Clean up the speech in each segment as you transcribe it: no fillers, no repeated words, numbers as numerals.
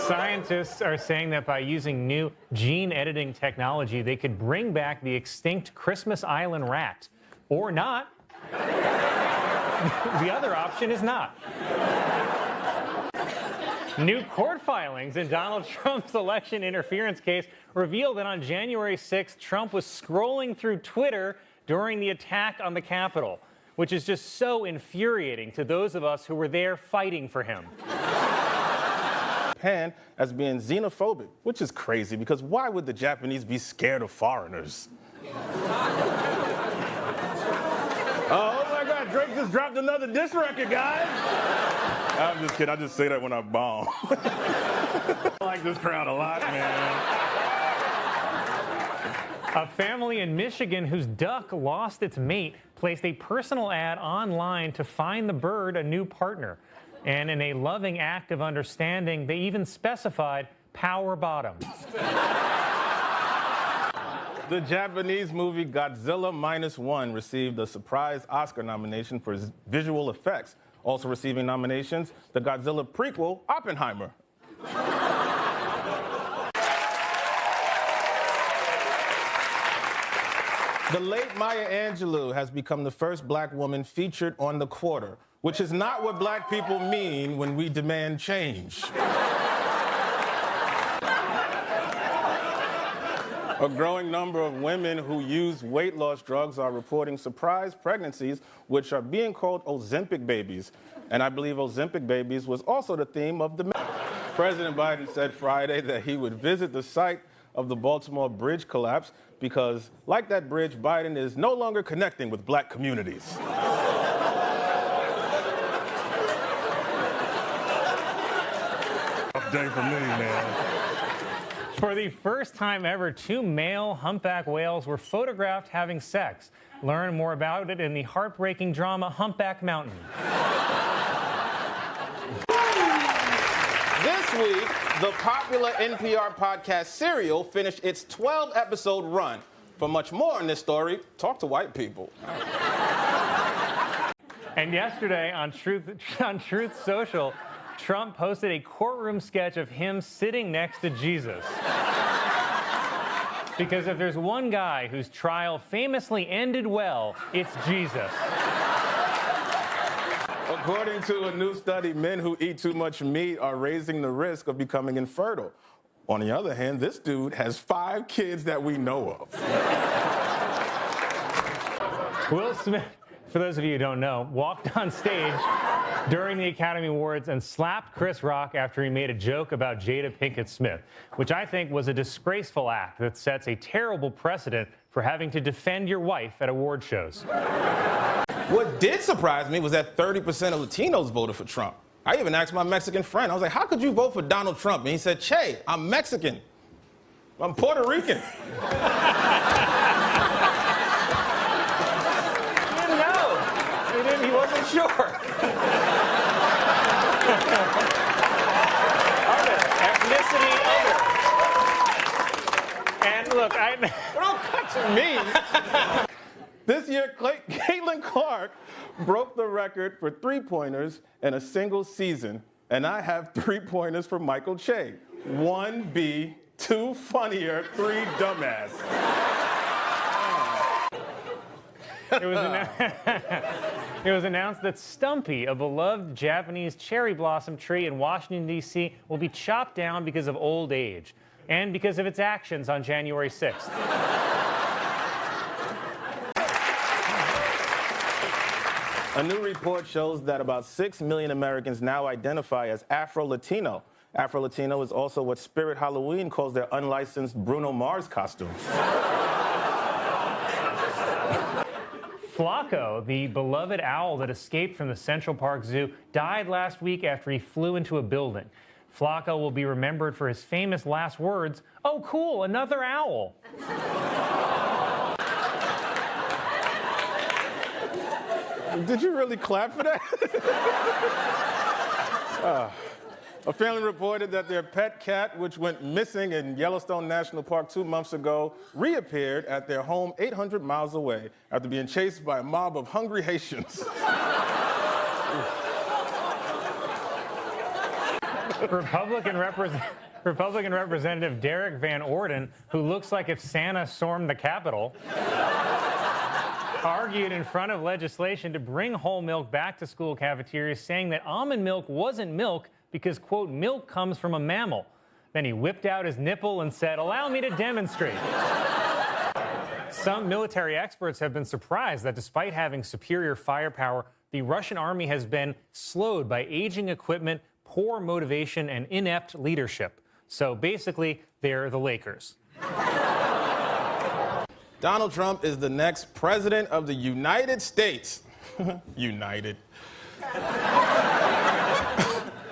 Scientists are saying that by using new gene editing technology, they could bring back the extinct Christmas Island rat. Or not. The other option is not. New court filings in Donald Trump's election interference case reveal that on January 6th, Trump was scrolling through Twitter during the attack on the Capitol, which is just so infuriating to those of us who were there fighting for him. Japan as being xenophobic, which is crazy because why would the Japanese be scared of foreigners? Oh my God, Drake just dropped another diss record, guys. I'm just kidding, I just say that when I bomb. I like this crowd a lot, man. A family in Michigan whose duck lost its mate placed a personal ad online to find the bird a new partner. And in a loving act of understanding, they even specified power bottom. The Japanese movie Godzilla -1 received a surprise Oscar nomination for visual effects. Also receiving nominations, the Godzilla prequel, Oppenheimer. The late Maya Angelou has become the first black woman featured on The Quarter, which is not what black people mean when we demand change. A growing number of women who use weight loss drugs are reporting surprise pregnancies, which are being called Ozempic babies. And I believe Ozempic babies was also the theme of the... President Biden said Friday that he would visit the site of the Baltimore bridge collapse because, like that bridge, Biden is no longer connecting with black communities. Tough day for me, man. For the first time ever, 2 male humpback whales were photographed having sex. Learn more about it in the heartbreaking drama Humpback Mountain. This week, the popular NPR podcast Serial finished its 12-episode run. For much more on this story, talk to white people. And yesterday on Truth Social, Trump posted a courtroom sketch of him sitting next to Jesus. Because if there's one guy whose trial famously ended well, it's Jesus. According to a new study, men who eat too much meat are raising the risk of becoming infertile. On the other hand, this dude has 5 kids that we know of. Will Smith, for those of you who don't know, walked on stage during the Academy Awards and slapped Chris Rock after he made a joke about Jada Pinkett Smith, which I think was a disgraceful act that sets a terrible precedent for having to defend your wife at award shows. What did surprise me was that 30% of Latinos voted for Trump. I even asked my Mexican friend, I was like, how could you vote for Donald Trump? And he said, Che, I'm Mexican. I'm Puerto Rican. He didn't know. He wasn't sure. Ethnicity other. And look, Don't touch me. This year, Caitlin Clark broke the record for 3-pointers in a single season. And I have 3-pointers for Michael Che. 1B, 2 funnier, 3 dumbass. It was announced that Stumpy, a beloved Japanese cherry blossom tree in Washington, D.C., will be chopped down because of old age and because of its actions on January 6th. A new report shows that about 6 million Americans now identify as Afro-Latino. Afro-Latino is also what Spirit Halloween calls their unlicensed Bruno Mars costumes. Flacco, the beloved owl that escaped from the Central Park Zoo, died last week after he flew into a building. Flacco will be remembered for his famous last words, "Oh, cool, another owl." Did you really clap for that? A family reported that their pet cat, which went missing in Yellowstone National Park 2 months ago, reappeared at their home 800 miles away after being chased by a mob of hungry Haitians. Republican Representative Derek Van Orden, who looks like if Santa stormed the Capitol, argued in front of legislation to bring whole milk back to school cafeterias, saying that almond milk wasn't milk because, quote, milk comes from a mammal. Then he whipped out his nipple and said, "Allow me to demonstrate." Some military experts have been surprised that despite having superior firepower, the Russian army has been slowed by aging equipment, poor motivation, and inept leadership. So basically, they're the Lakers. Donald Trump is the next president of the United States. United.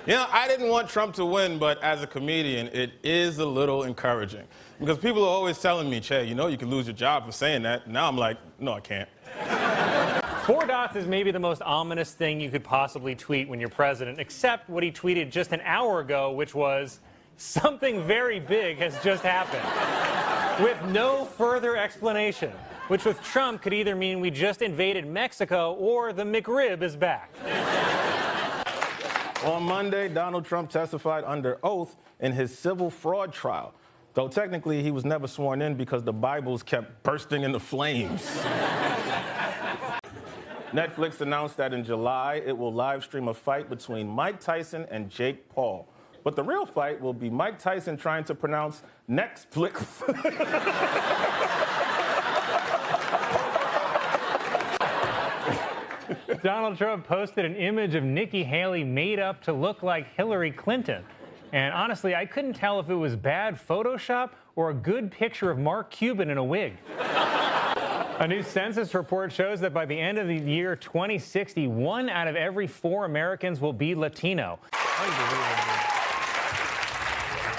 You know, I didn't want Trump to win, but as a comedian, it is a little encouraging. Because people are always telling me, Che, you know you can lose your job for saying that. Now I'm like, no, I can't. 4 dots is maybe the most ominous thing you could possibly tweet when you're president, except what he tweeted just an hour ago, which was, "Something very big has just happened," with no further explanation, which with Trump could either mean we just invaded Mexico or the McRib is back. On Monday, Donald Trump testified under oath in his civil fraud trial, though technically he was never sworn in because the Bibles kept bursting into flames. Netflix announced that in July it will live stream a fight between Mike Tyson and Jake Paul. But the real fight will be Mike Tyson trying to pronounce Netflix. Donald Trump posted an image of Nikki Haley made up to look like Hillary Clinton. And honestly, I couldn't tell if it was bad Photoshop or a good picture of Mark Cuban in a wig. A new census report shows that by the end of the year 2060, 1 out of every 4 Americans will be Latino.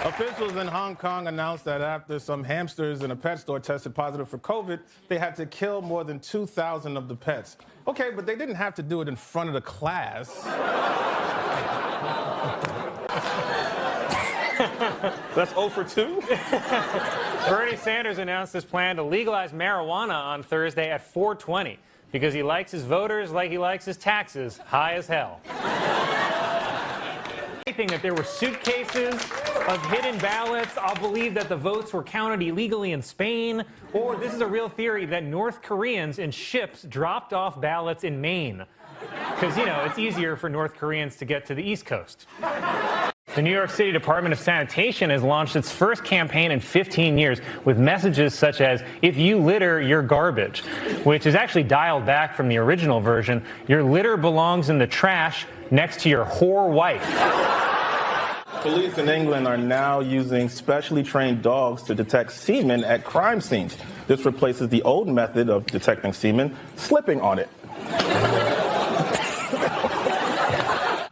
Officials in Hong Kong announced that after some hamsters in a pet store tested positive for COVID, they had to kill more than 2,000 of the pets. Okay, but they didn't have to do it in front of the class. That's 0 for 2? Bernie Sanders announced his plan to legalize marijuana on Thursday at 4:20 because he likes his voters like he likes his taxes, high as hell. That there were suitcases of hidden ballots. I'll believe that the votes were counted illegally in Spain. Or this is a real theory that North Koreans in ships dropped off ballots in Maine. Because, you know, it's easier for North Koreans to get to the East Coast. The New York City Department of Sanitation has launched its first campaign in 15 years with messages such as, "If you litter, you're garbage," which is actually dialed back from the original version, "Your litter belongs in the trash next to your whore wife." Police in England are now using specially trained dogs to detect semen at crime scenes. This replaces the old method of detecting semen, slipping on it.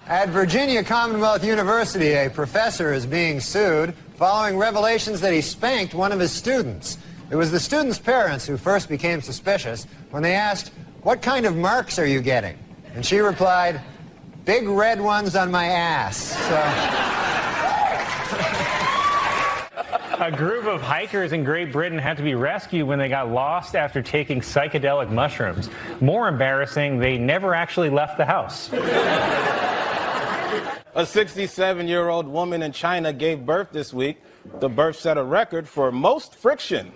At Virginia Commonwealth University, a professor is being sued following revelations that he spanked one of his students. It was the student's parents who first became suspicious when they asked, "What kind of marks are you getting?" And she replied, "Big red ones on my ass." A group of hikers in Great Britain had to be rescued when they got lost after taking psychedelic mushrooms. More embarrassing, they never actually left the house. A 67-year-old woman in China gave birth this week. The birth set a record for most friction.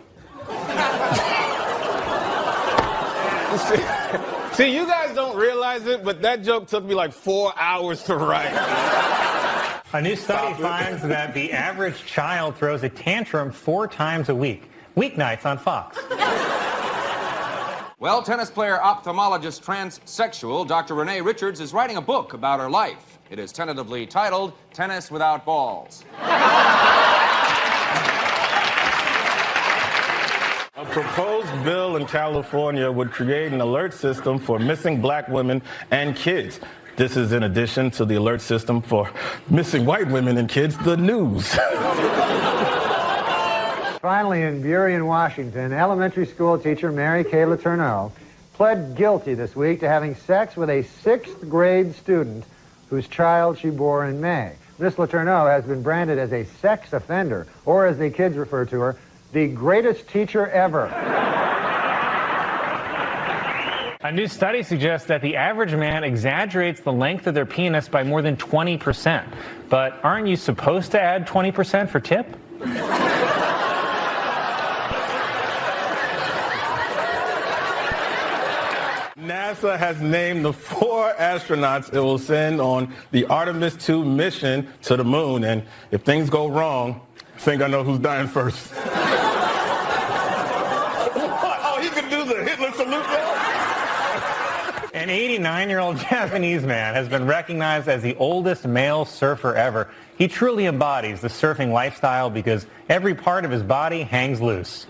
See, you guys don't realize it, but that joke took me like 4 hours to write. A new study finds that the average child throws a tantrum 4 times a week. Weeknights on Fox. Well, tennis player, ophthalmologist, transsexual Dr. Renee Richards is writing a book about her life. It is tentatively titled Tennis Without Balls. A proposed bill in California would create an alert system for missing black women and kids. This is in addition to the alert system for missing white women and kids, the news. Finally, in Burien, Washington, elementary school teacher Mary Kay Letourneau pled guilty this week to having sex with a 6th grade student whose child she bore in May. Miss Letourneau has been branded as a sex offender, or as the kids refer to her, the greatest teacher ever. A new study suggests that the average man exaggerates the length of their penis by more than 20%. But aren't you supposed to add 20% for tip? NASA has named the 4 astronauts it will send on the Artemis 2 mission to the moon. And if things go wrong, I think I know who's dying first. Oh, he can do the Hitler salute there? An 89-year-old Japanese man has been recognized as the oldest male surfer ever. He truly embodies the surfing lifestyle because every part of his body hangs loose.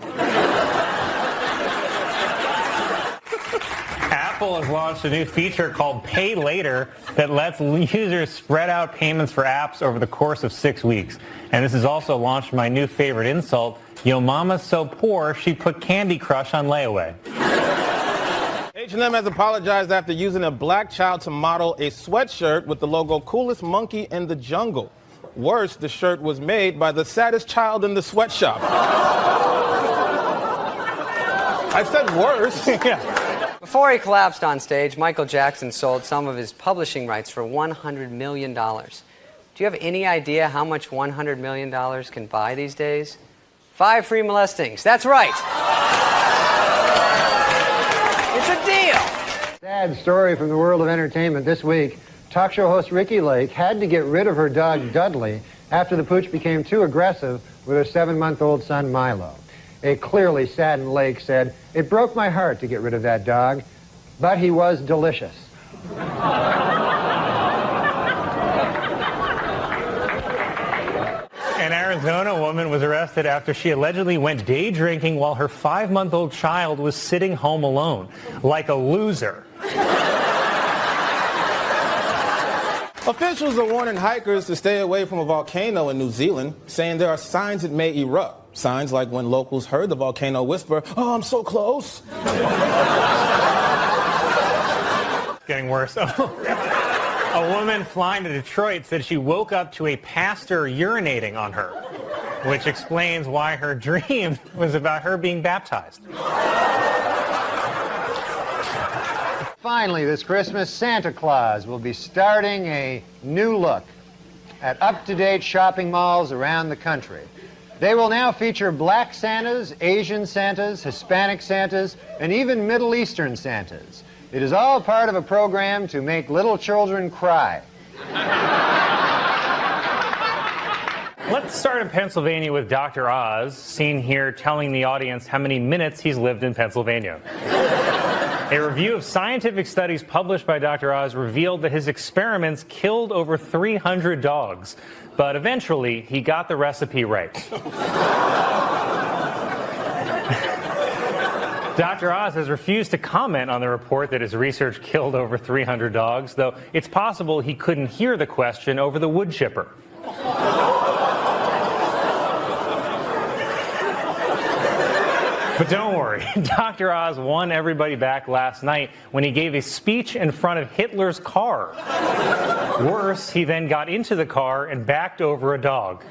Apple has launched a new feature called Pay Later that lets users spread out payments for apps over the course of 6 weeks. And this has also launched my new favorite insult, Yo mama's so poor she put Candy Crush on layaway. H&M has apologized after using a black child to model a sweatshirt with the logo Coolest Monkey in the Jungle. Worse, the shirt was made by the saddest child in the sweatshop. I said worse. Yeah. Before he collapsed on stage, Michael Jackson sold some of his publishing rights for $100 million. Do you have any idea how much $100 million can buy these days? 5 free molestings. That's right. It's a deal. Sad story from the world of entertainment this week. Talk show host Ricki Lake had to get rid of her dog Dudley after the pooch became too aggressive with her 7-month-old son Milo. A clearly saddened Lake said, "It broke my heart to get rid of that dog, but he was delicious." An Arizona woman was arrested after she allegedly went day drinking while her 5-month-old child was sitting home alone, like a loser. Officials are warning hikers to stay away from a volcano in New Zealand, saying there are signs it may erupt. Signs like when locals heard the volcano whisper, "Oh, I'm so close." Getting worse. A woman flying to Detroit said she woke up to a pastor urinating on her, which explains why her dream was about her being baptized. Finally, this Christmas, Santa Claus will be starting a new look at up-to-date shopping malls around the country. They will now feature black Santas, Asian Santas, Hispanic Santas, and even Middle Eastern Santas. It is all part of a program to make little children cry. Let's start in Pennsylvania with Dr. Oz, seen here telling the audience how many minutes he's lived in Pennsylvania. A review of scientific studies published by Dr. Oz revealed that his experiments killed over 300 dogs, but eventually he got the recipe right. Dr. Oz has refused to comment on the report that his research killed over 300 dogs, though it's possible he couldn't hear the question over the wood chipper. But don't worry, Dr. Oz won everybody back last night when he gave a speech in front of Hitler's car. Worse, he then got into the car and backed over a dog.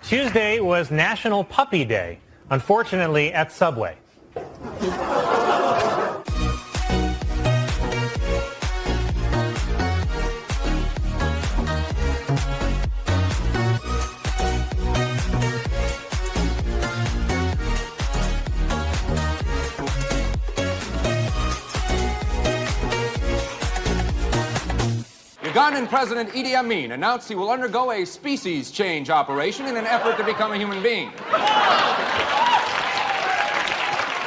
Tuesday was National Puppy Day, unfortunately at Subway. Ugandan President Idi Amin announced he will undergo a species change operation in an effort to become a human being.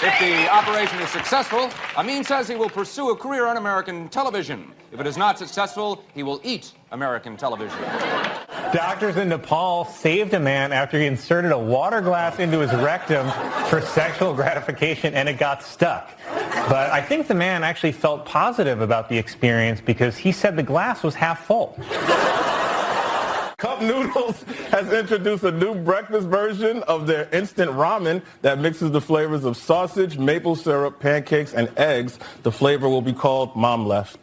If the operation is successful, Amin says he will pursue a career on American television. If it is not successful, he will eat American television. Doctors in Nepal saved a man after he inserted a water glass into his rectum for sexual gratification and it got stuck. But I think the man actually felt positive about the experience because he said the glass was half full. Cup Noodles has introduced a new breakfast version of their instant ramen that mixes the flavors of sausage, maple syrup, pancakes, and eggs. The flavor will be called Mom Left.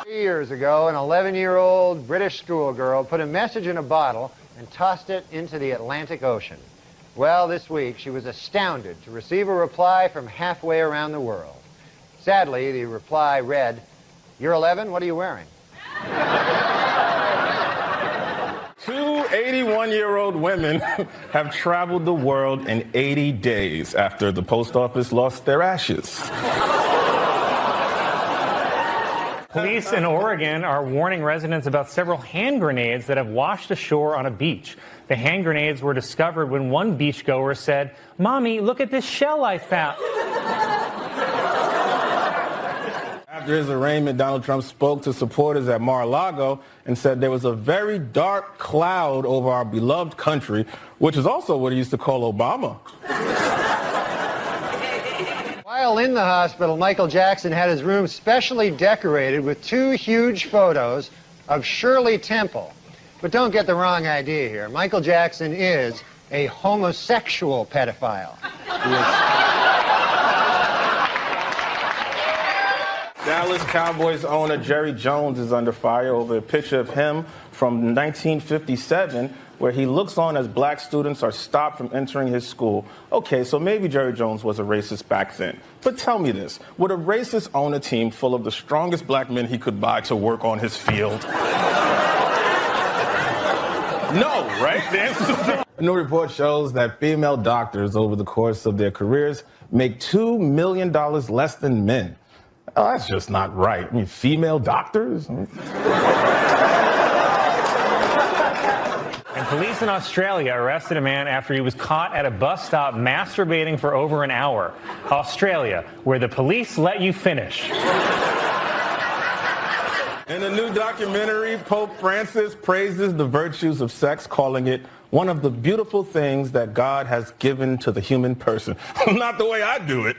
3 years ago, an 11-year-old British schoolgirl put a message in a bottle and tossed it into the Atlantic Ocean. Well, this week she was astounded to receive a reply from halfway around the world. Sadly, the reply read, "You're 11, what are you wearing?" Two 81-year-old women have traveled the world in 80 days after the post office lost their ashes. Police in Oregon are warning residents about several hand grenades that have washed ashore on a beach. The hand grenades were discovered when one beachgoer said, "Mommy, look at this shell I found." After his arraignment, Donald Trump spoke to supporters at Mar-a-Lago and said there was a very dark cloud over our beloved country, which is also what he used to call Obama. While in the hospital, Michael Jackson had his room specially decorated with two huge photos of Shirley Temple. But don't get the wrong idea here. Michael Jackson is a homosexual pedophile. Dallas Cowboys owner Jerry Jones is under fire over a picture of him from 1957 where he looks on as black students are stopped from entering his school. Okay, so maybe Jerry Jones was a racist back then. But tell me this, would a racist own a team full of the strongest black men he could buy to work on his field? No, right? The answer's no. A new report shows that female doctors over the course of their careers make $2 million less than men. Oh, that's just not right. I mean, female doctors? And police in Australia arrested a man after he was caught at a bus stop masturbating for over an hour. Australia, where the police let you finish. In a new documentary, Pope Francis praises the virtues of sex, calling it one of the beautiful things that God has given to the human person. Not the way I do it.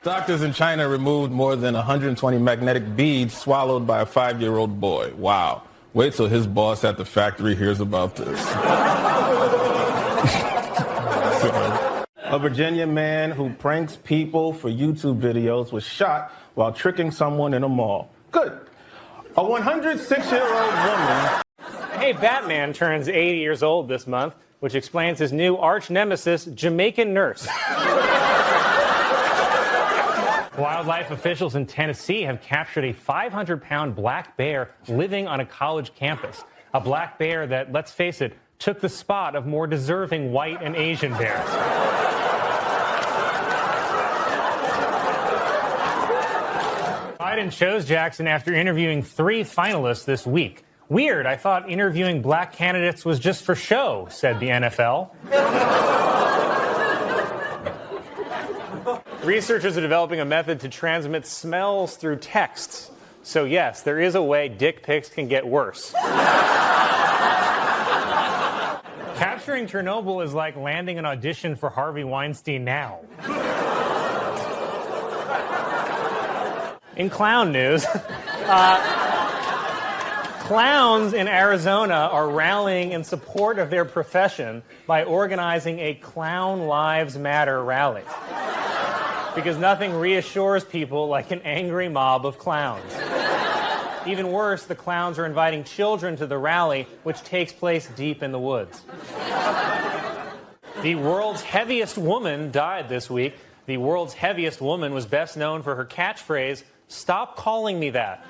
Doctors in China removed more than 120 magnetic beads swallowed by a 5-year-old boy. Wow. Wait till his boss at the factory hears about this. A Virginia man who pranks people for YouTube videos was shot while tricking someone in a mall. Good. A 106-year-old woman. Hey, Batman turns 80 years old this month, which explains his new arch nemesis, Jamaican Nurse. Wildlife officials in Tennessee have captured a 500-pound black bear living on a college campus. A black bear that, let's face it, took the spot of more deserving white and Asian bears. Biden chose Jackson after interviewing 3 finalists this week. Weird, I thought interviewing black candidates was just for show, said the NFL. Researchers are developing a method to transmit smells through texts. So yes, there is a way dick pics can get worse. Capturing Chernobyl is like landing an audition for Harvey Weinstein now. In clown news, clowns in Arizona are rallying in support of their profession by organizing a Clown Lives Matter rally. Because nothing reassures people like an angry mob of clowns. Even worse, the clowns are inviting children to the rally, which takes place deep in the woods. The world's heaviest woman died this week. The world's heaviest woman was best known for her catchphrase, "Stop calling me that."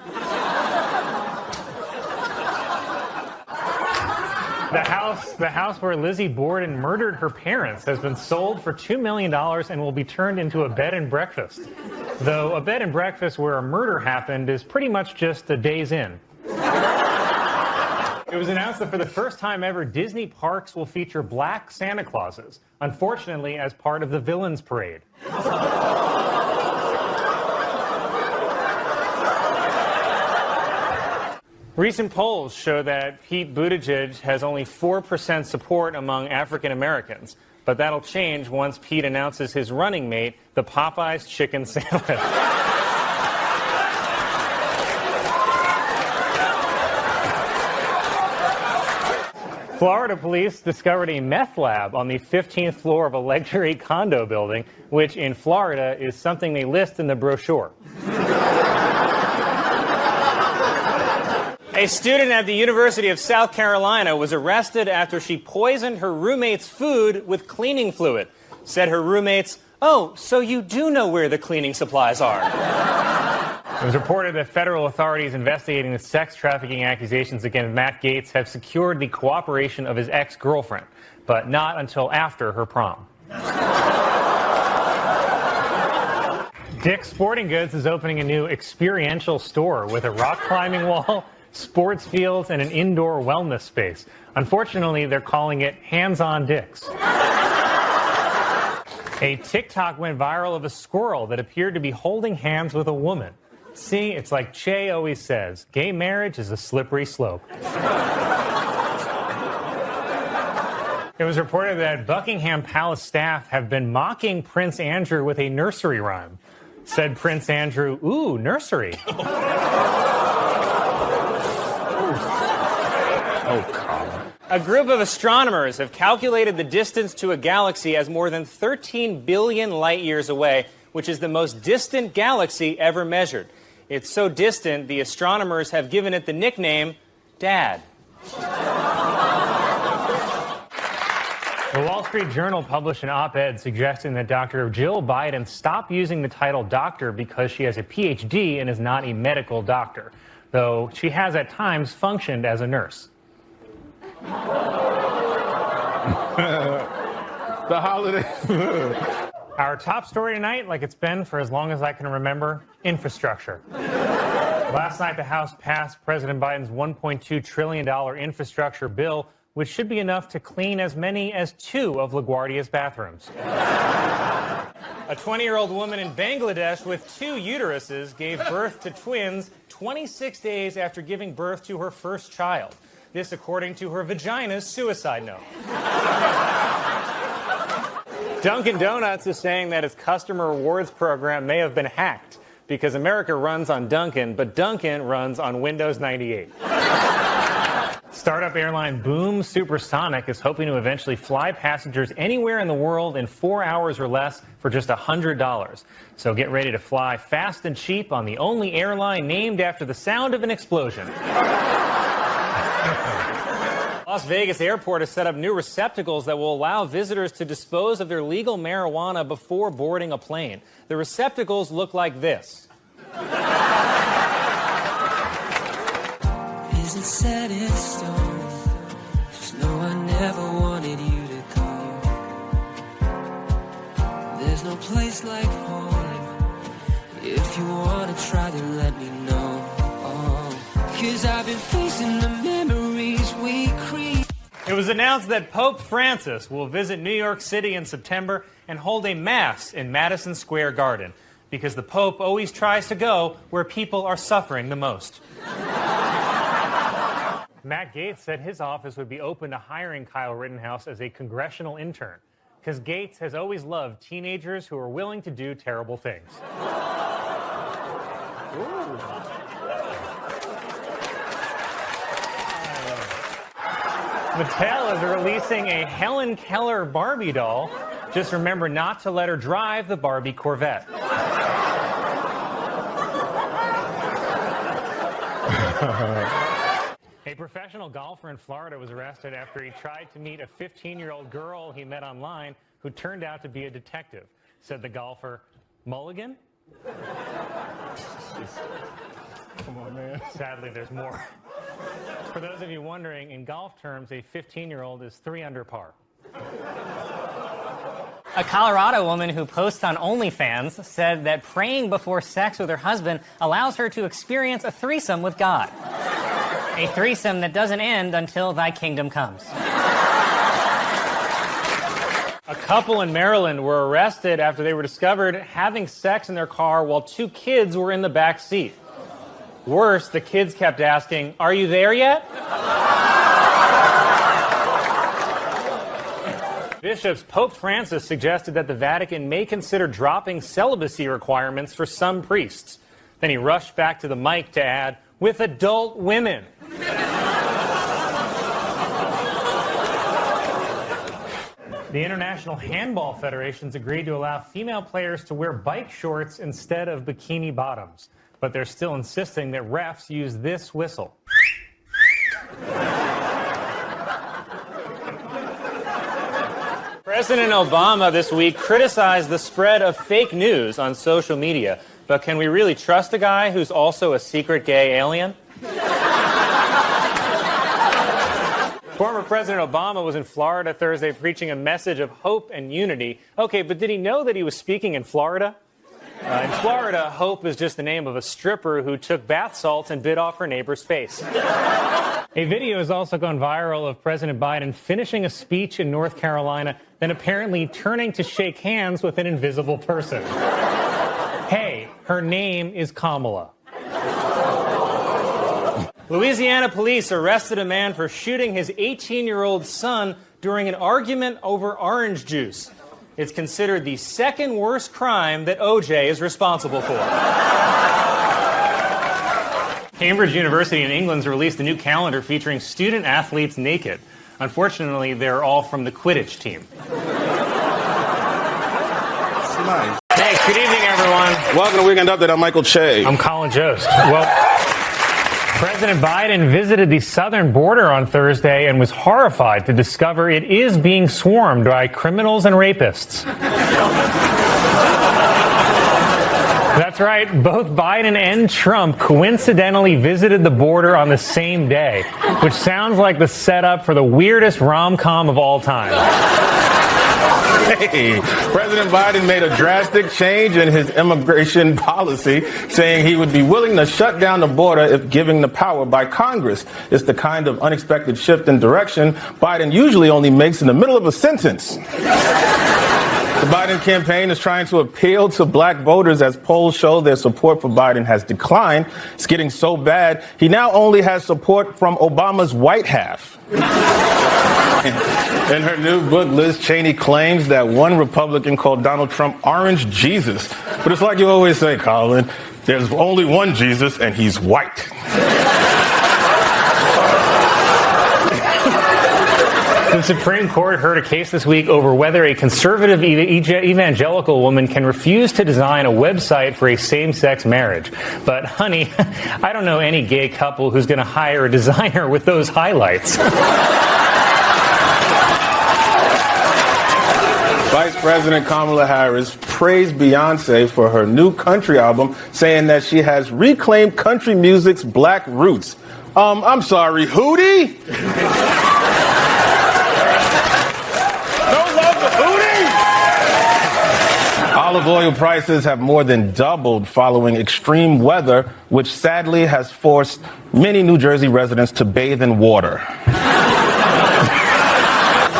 The house where Lizzie Borden murdered her parents has been sold for $2 million and will be turned into a bed and breakfast. Though a bed and breakfast where a murder happened is pretty much just a day's in. It was announced that for the first time ever, Disney parks will feature black Santa Clauses, unfortunately as part of the Villains Parade. Recent polls show that Pete Buttigieg has only 4% support among African Americans, but that'll change once Pete announces his running mate, the Popeyes chicken sandwich. Florida police discovered a meth lab on the 15th floor of a luxury condo building, which in Florida is something they list in the brochure. A student at the University of South Carolina was arrested after she poisoned her roommate's food with cleaning fluid. Said her roommates, "Oh, so you do know where the cleaning supplies are." It was reported that federal authorities investigating the sex trafficking accusations against Matt Gaetz have secured the cooperation of his ex-girlfriend, but not until after her prom. Dick's Sporting Goods is opening a new experiential store with a rock climbing wall, sports fields, and an indoor wellness space. Unfortunately, they're calling it Hands-on Dick's. A TikTok went viral of a squirrel that appeared to be holding hands with a woman. See, it's like Che always says, gay marriage is a slippery slope. It was reported that Buckingham Palace staff have been mocking Prince Andrew with a nursery rhyme. Said Prince Andrew, "Ooh, nursery." Oh, Colin. A group of astronomers have calculated the distance to a galaxy as more than 13 billion light years away, which is the most distant galaxy ever measured. It's so distant, the astronomers have given it the nickname Dad. The Wall Street Journal published an op-ed suggesting that Dr. Jill Biden stop using the title doctor because she has a PhD and is not a medical doctor, though she has at times functioned as a nurse. The holiday. Our top story tonight, like it's been for as long as I can remember, infrastructure. Last night, the House passed President Biden's $1.2 trillion infrastructure bill, which should be enough to clean as many as 2 of LaGuardia's bathrooms. A 20-year-old woman in Bangladesh with 2 uteruses gave birth to twins 26 days after giving birth to her first child. This according to her vagina's suicide note. Dunkin' Donuts is saying that its customer rewards program may have been hacked because America runs on Dunkin', but Dunkin' runs on Windows 98. Startup airline Boom Supersonic is hoping to eventually fly passengers anywhere in the world in 4 hours or less for just $100. So get ready to fly fast and cheap on the only airline named after the sound of an explosion. Las Vegas Airport has set up new receptacles that will allow visitors to dispose of their legal marijuana before boarding a plane. The receptacles look like this. Is it set in stone? Just know I never wanted you to go. There's no place like home. If you wanna try, then let me know. Oh, 'cause I've been facing the memories we create. It was announced that Pope Francis will visit New York City in September and hold a mass in Madison Square Garden, because the Pope always tries to go where people are suffering the most. Matt Gaetz said his office would be open to hiring Kyle Rittenhouse as a congressional intern, because Gaetz has always loved teenagers who are willing to do terrible things. Ooh. Mattel is releasing a Helen Keller Barbie doll. Just remember not to let her drive the Barbie Corvette. A professional golfer in Florida was arrested after he tried to meet a 15-year-old girl he met online who turned out to be a detective. Said the golfer, "Mulligan?" Come on, man. Sadly, there's more. For those of you wondering, in golf terms, a 15-year-old is 3 under par. A Colorado woman who posts on OnlyFans said that praying before sex with her husband allows her to experience a threesome with God. A threesome that doesn't end until thy kingdom comes. A couple in Maryland were arrested after they were discovered having sex in their car while 2 kids were in the back seat. Worse, the kids kept asking, "Are you there yet?" Bishops, Pope Francis suggested that the Vatican may consider dropping celibacy requirements for some priests. Then he rushed back to the mic to add, "with adult women." The International Handball Federation's agreed to allow female players to wear bike shorts instead of bikini bottoms, but they're still insisting that refs use this whistle. President Obama this week criticized the spread of fake news on social media. But can we really trust a guy who's also a secret gay alien? Former President Obama was in Florida Thursday preaching a message of hope and unity. Okay, but did he know that he was speaking in Florida? In Florida, hope is just the name of a stripper who took bath salts and bit off her neighbor's face. A video has also gone viral of President Biden finishing a speech in North Carolina, then apparently turning to shake hands with an invisible person. Hey, her name is Kamala. Louisiana police arrested a man for shooting his 18-year-old son during an argument over orange juice. It's considered the second worst crime that OJ is responsible for. Cambridge University in England's released a new calendar featuring student athletes naked. Unfortunately, they're all from the Quidditch team. Nice. Hey, good evening, everyone. Welcome to Weekend Update. I'm Michael Che. I'm Colin Jost. Well, President Biden visited the southern border on Thursday and was horrified to discover it is being swarmed by criminals and rapists. That's right. Both Biden and Trump coincidentally visited the border on the same day, which sounds like the setup for the weirdest rom-com of all time. Hey, President Biden made a drastic change in his immigration policy, saying he would be willing to shut down the border if given the power by Congress. It's the kind of unexpected shift in direction Biden usually only makes in the middle of a sentence. The Biden campaign is trying to appeal to black voters as polls show their support for Biden has declined. It's getting so bad, he now only has support from Obama's white half. In her new book, Liz Cheney claims that one Republican called Donald Trump Orange Jesus. But it's like you always say, Colin, there's only one Jesus, and he's white. The Supreme Court heard a case this week over whether a conservative evangelical woman can refuse to design a website for a same-sex marriage. But, honey, I don't know any gay couple who's going to hire a designer with those highlights. Vice President Kamala Harris praised Beyonce for her new country album, saying that she has reclaimed country music's black roots. I'm sorry, Hootie? Olive oil prices have more than doubled following extreme weather, which sadly has forced many New Jersey residents to bathe in water.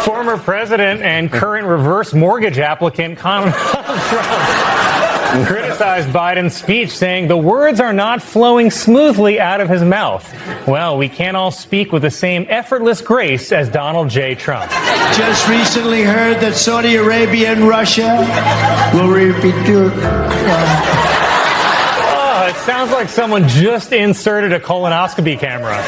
Former president and current reverse mortgage applicant Donald Trump criticized Biden's speech, saying the words are not flowing smoothly out of his mouth. Well, we can't all speak with the same effortless grace as Donald J. Trump. Just recently heard that Saudi Arabia and Russia will repeat. Oh, it sounds like someone just inserted a colonoscopy camera.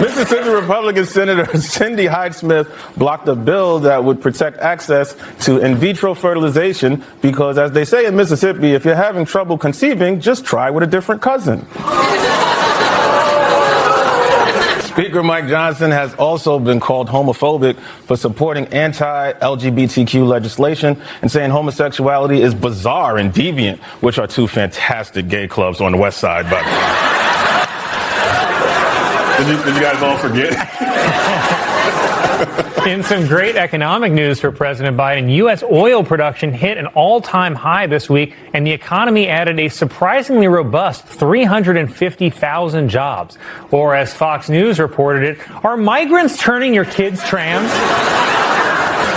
Mississippi Republican Senator Cindy Hyde-Smith blocked a bill that would protect access to in vitro fertilization because, as they say in Mississippi, if you're having trouble conceiving, just try with a different cousin. Speaker Mike Johnson has also been called homophobic for supporting anti-LGBTQ legislation and saying homosexuality is bizarre and deviant, which are two fantastic gay clubs on the West Side, but... Did you guys all forget? In some great economic news for President Biden, U.S. oil production hit an all-time high this week, and the economy added a surprisingly robust 350,000 jobs. Or, as Fox News reported it, are migrants turning your kids trans?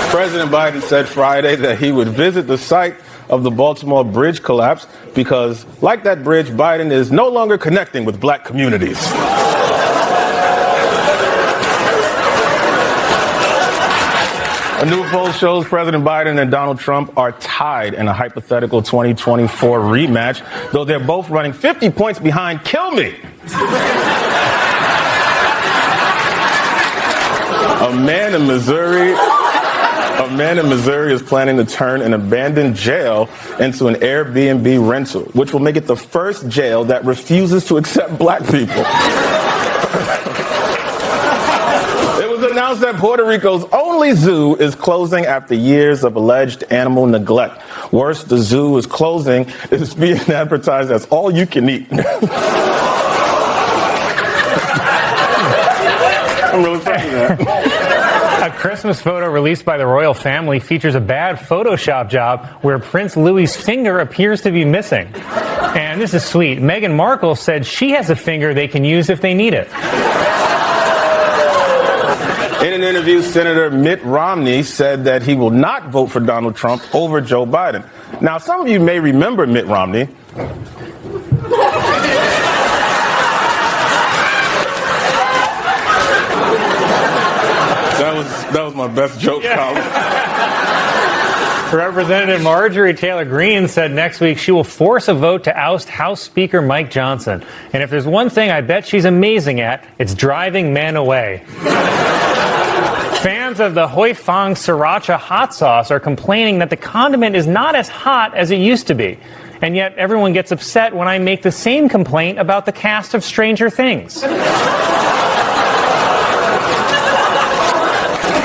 President Biden said Friday that he would visit the site of the Baltimore bridge collapse because, like that bridge, Biden is no longer connecting with black communities. A new poll shows President Biden and Donald Trump are tied in a hypothetical 2024 rematch, though they're both running 50 points behind. Kill me! A man in Missouri A man in Missouri is planning to turn an abandoned jail into an Airbnb rental, which will make it the first jail that refuses to accept black people. It was announced that Puerto Rico's only zoo is closing after years of alleged animal neglect. Worse, the zoo is closing. It's being advertised as all you can eat. I'm really proud of that. A Christmas photo released by the royal family features a bad Photoshop job where Prince Louis's finger appears to be missing. And this is sweet. Meghan Markle said she has a finger they can use if they need it. In an interview, Senator Mitt Romney said that he will not vote for Donald Trump over Joe Biden. Now, some of you may remember Mitt Romney. That was my best joke, Colin. Representative Marjorie Taylor Greene said next week she will force a vote to oust House Speaker Mike Johnson. And if there's one thing I bet she's amazing at, it's driving men away. Fans of the Hoi Fong Sriracha hot sauce are complaining that the condiment is not as hot as it used to be. And yet everyone gets upset when I make the same complaint about the cast of Stranger Things.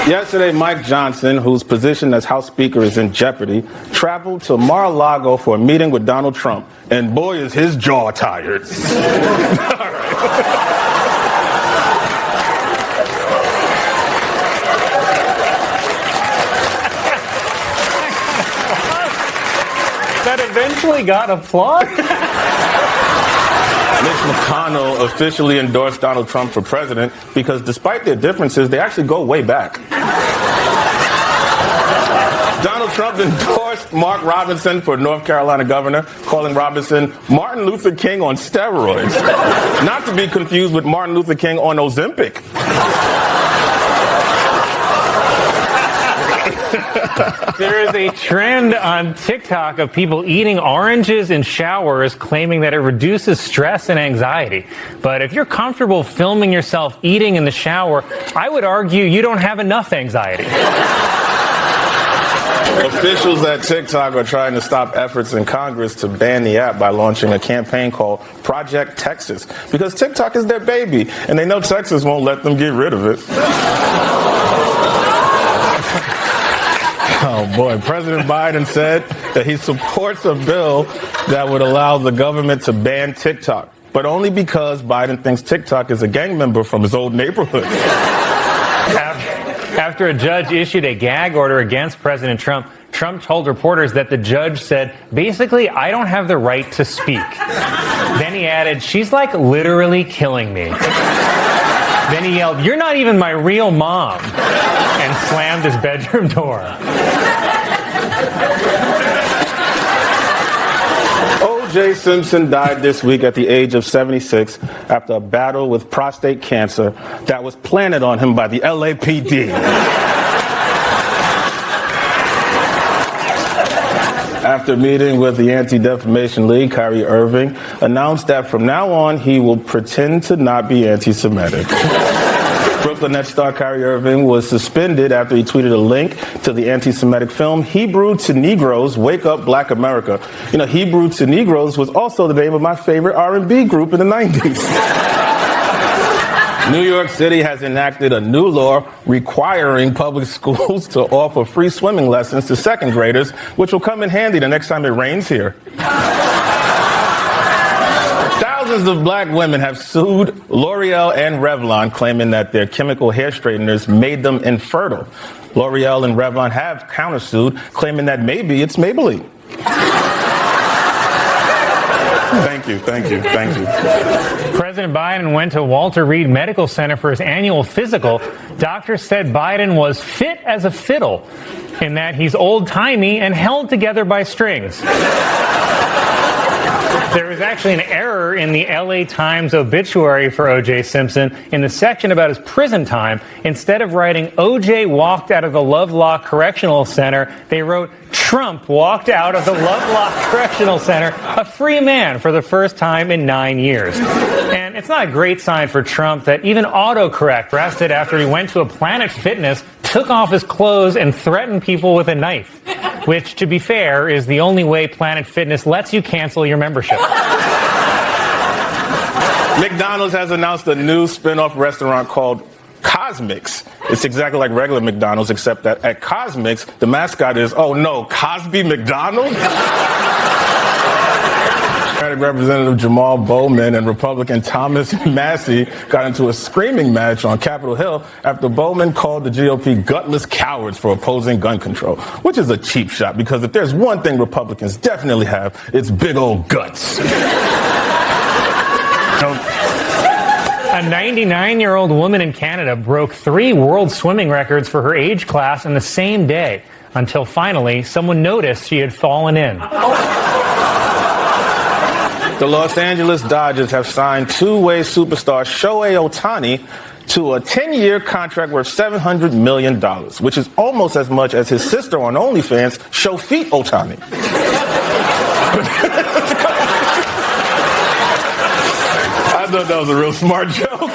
Yesterday, Mike Johnson, whose position as House Speaker is in jeopardy, traveled to Mar-a-Lago for a meeting with Donald Trump. And boy, is his jaw tired. That eventually got applause? Mitch McConnell officially endorsed Donald Trump for president because despite their differences, they actually go way back. Donald Trump endorsed Mark Robinson for North Carolina governor, calling Robinson Martin Luther King on steroids. Not to be confused with Martin Luther King on Ozempic. There is a trend on TikTok of people eating oranges in showers, claiming that it reduces stress and anxiety. But if you're comfortable filming yourself eating in the shower, I would argue you don't have enough anxiety. Officials at TikTok are trying to stop efforts in Congress to ban the app by launching a campaign called Project Texas, because TikTok is their baby, and they know Texas won't let them get rid of it. Oh, boy. President Biden said that he supports a bill that would allow the government to ban TikTok, but only because Biden thinks TikTok is a gang member from his old neighborhood. After a judge issued a gag order against President Trump, Trump told reporters that the judge said, basically, I don't have the right to speak. Then he added, she's like literally killing me. Then he yelled, you're not even my real mom, and slammed his bedroom door. O.J. Simpson died this week at the age of 76 after a battle with prostate cancer that was planted on him by the LAPD. After meeting with the Anti-Defamation League, Kyrie Irving announced that from now on he will pretend to not be anti-Semitic. Brooklyn Nets star Kyrie Irving was suspended after he tweeted a link to the anti-Semitic film Hebrew to Negroes, Wake Up Black America. You know, Hebrew to Negroes was also the name of my favorite R&B group in the 90s. New York City has enacted a new law requiring public schools to offer free swimming lessons to second graders, which will come in handy the next time it rains here. Thousands of black women have sued L'Oreal and Revlon, claiming that their chemical hair straighteners made them infertile. L'Oreal and Revlon have countersued, claiming that maybe it's Maybelline. Thank you. President Biden went to Walter Reed Medical Center for his annual physical. Doctors said Biden was fit as a fiddle, in that he's old-timey and held together by strings. There was actually an error in the LA Times obituary for O.J. Simpson. In the section about his prison time, instead of writing O.J. walked out of the Lovelock Correctional Center, they wrote Trump walked out of the Lovelock Correctional Center, a free man for the first time in 9 years. And it's not a great sign for Trump that even autocorrect arrested after he went to a Planet Fitness, took off his clothes, and threatened people with a knife, which, to be fair, is the only way Planet Fitness lets you cancel your membership. McDonald's has announced a new spin-off restaurant called Cosmix. It's exactly like regular McDonald's, except that at Cosmix, the mascot is, oh no, Cosby McDonald? Democratic Representative Jamal Bowman and Republican Thomas Massey got into a screaming match on Capitol Hill after Bowman called the GOP gutless cowards for opposing gun control, which is a cheap shot because if there's one thing Republicans definitely have, it's big old guts. A 99-year-old woman in Canada broke 3 world swimming records for her age class in the same day, until finally someone noticed she had fallen in. The Los Angeles Dodgers have signed two-way superstar Shohei Ohtani to a 10-year contract worth $700 million, which is almost as much as his sister on OnlyFans, Shofeet Ohtani. I thought that was a real smart joke.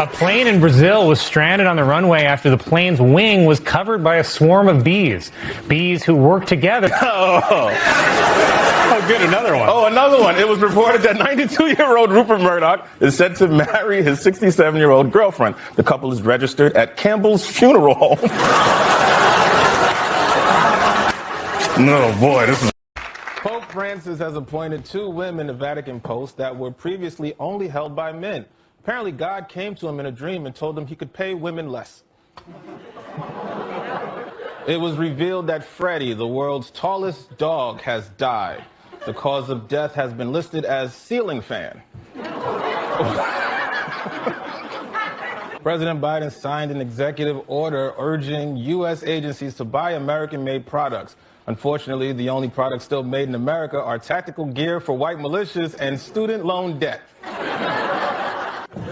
A plane in Brazil was stranded on the runway after the plane's wing was covered by a swarm of bees. Bees who work together. Oh, good, another one. Oh, another one. It was reported that 92-year-old Rupert Murdoch is set to marry his 67-year-old girlfriend. The couple is registered at Campbell's Funeral Home. No, boy, this is... Pope Francis has appointed 2 women to Vatican posts that were previously only held by men. Apparently, God came to him in a dream and told him he could pay women less. It was revealed that Freddie, the world's tallest dog, has died. The cause of death has been listed as ceiling fan. President Biden signed an executive order urging U.S. agencies to buy American-made products. Unfortunately, the only products still made in America are tactical gear for white militias and student loan debt.